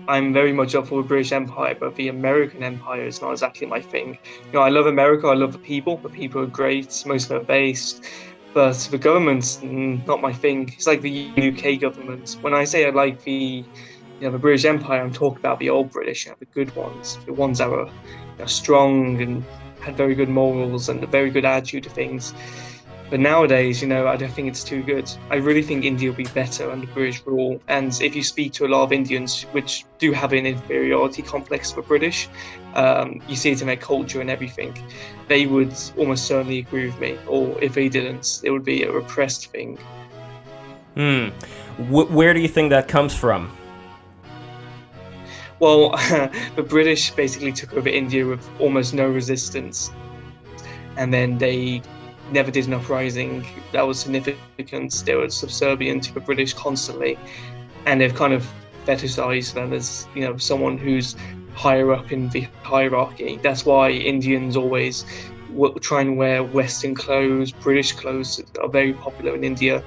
I'm very much up for the British Empire, but the American Empire is not exactly my thing. I love America, I love the people. The people are great, most of them are based, but the government's not my thing. It's like the UK government. When I say I like the British Empire, I'm talking about the old British, the good ones, the ones that were strong and had very good morals and a very good attitude to things. But nowadays, I don't think it's too good. I really think India will be better under British rule. And if you speak to a lot of Indians, which do have an inferiority complex for British, you see it in their culture and everything, they would almost certainly agree with me. Or if they didn't, it would be a repressed thing. Where do you think that comes from? Well, the British basically took over India with almost no resistance. And then they never did an uprising that was significant. They were subservient to the British constantly, and they've kind of fetishized them as someone who's higher up in the hierarchy. That's why Indians always try and wear Western clothes. British clothes are very popular in India,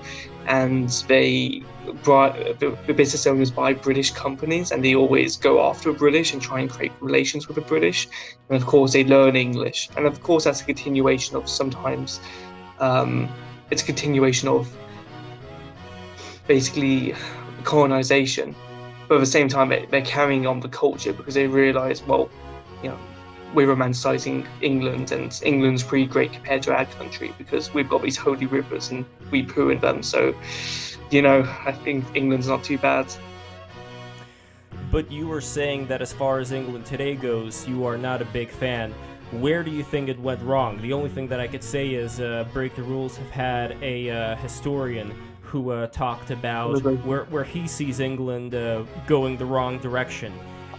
and the business owners buy British companies, and they always go after the British and try and create relations with the British. And of course, they learn English, and of course, that's a continuation of sometimes. It's a continuation of basically colonization, but at the same time, they're carrying on the culture because they realize, well, we're romanticizing England, and England's pretty great compared to our country because we've got these holy rivers and we poo in them. So, I think England's not too bad. But you were saying that as far as England today goes, you are not a big fan. Where do you think it went wrong? The only thing that I could say is Break the Rules have had a historian who talked about where he sees England going the wrong direction.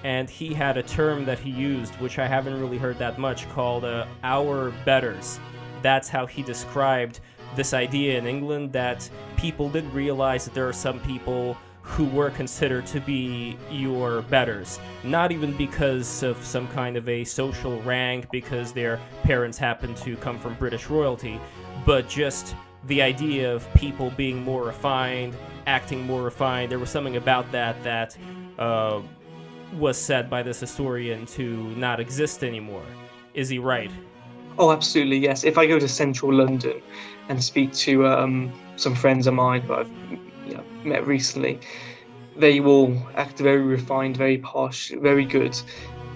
And he had a term that he used, which I haven't really heard that much, called our betters. That's how he described this idea in England, that people did realize that there are some people who were considered to be your betters. Not even because of some kind of a social rank, because their parents happened to come from British royalty, but just the idea of people being more refined, acting more refined. There was something about that was said by this historian to not exist anymore. Is he right? Oh, absolutely, yes. If I go to central London and speak to some friends of mine who I've met recently, they will act very refined, very posh, very good.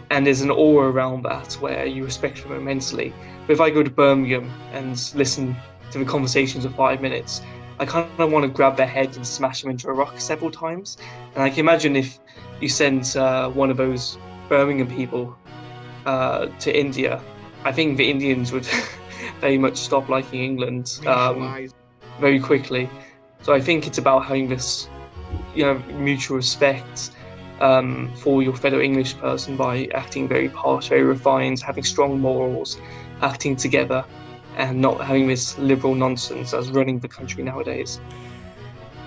And there's an aura around that where you respect them immensely. But if I go to Birmingham and listen to the conversations for 5 minutes, I kind of want to grab their head and smash them into a rock several times. And I can imagine if you send one of those Birmingham people to India, I think the Indians would very much stop liking England very quickly. So I think it's about having this, mutual respect for your fellow English person by acting very posh, very refined, having strong morals, acting together, and not having this liberal nonsense that's running the country nowadays.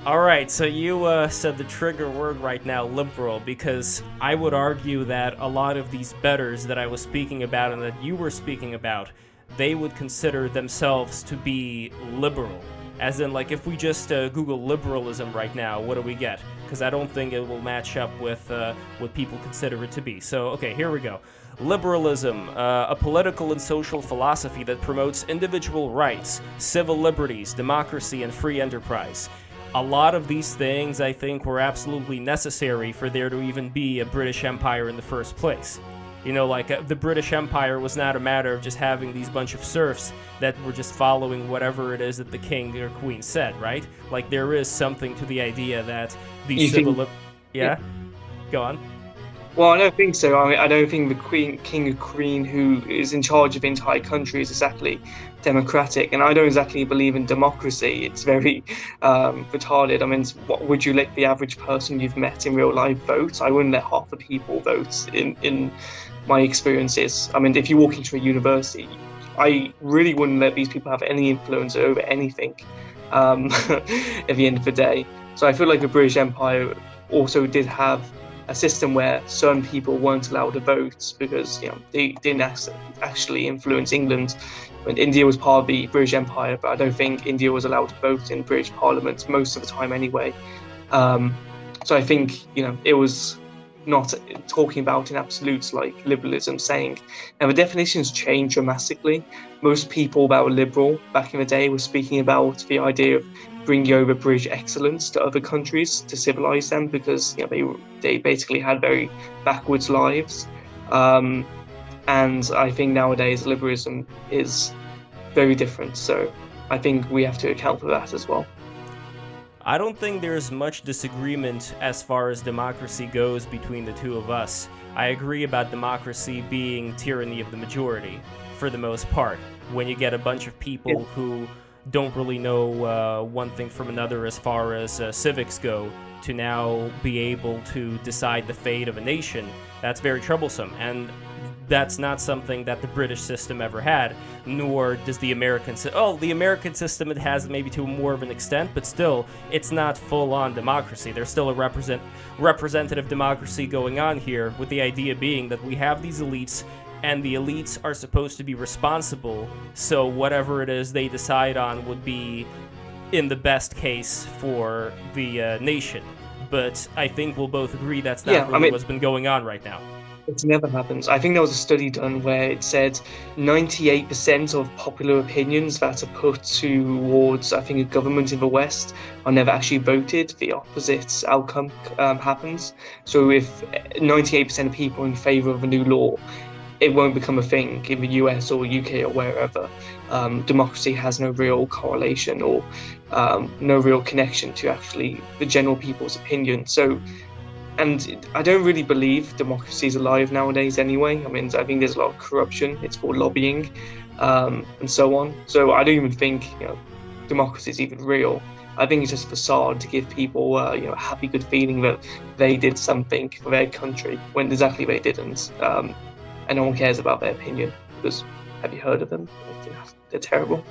All right, so you said the trigger word right now, liberal, because I would argue that a lot of these betters that I was speaking about and that you were speaking about, they would consider themselves to be liberal. As in, like, if we just Google liberalism right now, what do we get? Because I don't think it will match up with what people consider it to be. So, okay, here we go. Liberalism, a political and social philosophy that promotes individual rights, civil liberties, democracy, and free enterprise. A lot of these things, I think, were absolutely necessary for there to even be a British Empire in the first place. The British Empire was not a matter of just having these bunch of serfs that were just following whatever it is that the king or queen said, right? Like, there is something to the idea that these Yeah? Go on. Well, I don't think so. I don't think the king or queen who is in charge of the entire country is exactly democratic, and I don't exactly believe in democracy. It's very retarded. I mean, what would you let the average person you've met in real life vote? I wouldn't let half the people vote in my experiences. I mean, if you walk into a university, I really wouldn't let these people have any influence over anything at the end of the day. So I feel like the British Empire also did have a system where certain people weren't allowed to vote because they didn't actually influence England. When India was part of the British Empire, but I don't think India was allowed to vote in British Parliament most of the time anyway. So I think it was not talking about in absolutes like liberalism, saying, now the definitions change dramatically. Most people that were liberal back in the day were speaking about the idea of bringing over British excellence to other countries to civilize them, because they basically had very backwards lives. And I think nowadays liberalism is very different. So I think we have to account for that as well. I don't think there's much disagreement as far as democracy goes between the two of us. I agree about democracy being tyranny of the majority, for the most part. When you get a bunch of people who don't really know one thing from another as far as civics go, to now be able to decide the fate of a nation, that's very troublesome. And that's not something that the British system ever had, nor does the American the American system, it has maybe to more of an extent, but still, it's not full-on democracy. There's still a representative democracy going on here, with the idea being that we have these elites, and the elites are supposed to be responsible, so whatever it is they decide on would be in the best case for the nation. But I think we'll both agree that's not what's been going on right now. It never happens. I think there was a study done where it said 98% of popular opinions that are put towards, I think, a government in the West are never actually voted. The opposite outcome happens. So if 98% of people are in favour of a new law, it won't become a thing in the US or UK or wherever. Democracy has no real correlation or no real connection to actually the general people's opinion. And I don't really believe democracy is alive nowadays anyway. I mean, I think there's a lot of corruption. It's called lobbying, and so on. So I don't even think democracy is even real. I think it's just a facade to give people a happy, good feeling that they did something for their country when exactly they didn't. And no one cares about their opinion, because have you heard of them? They're terrible.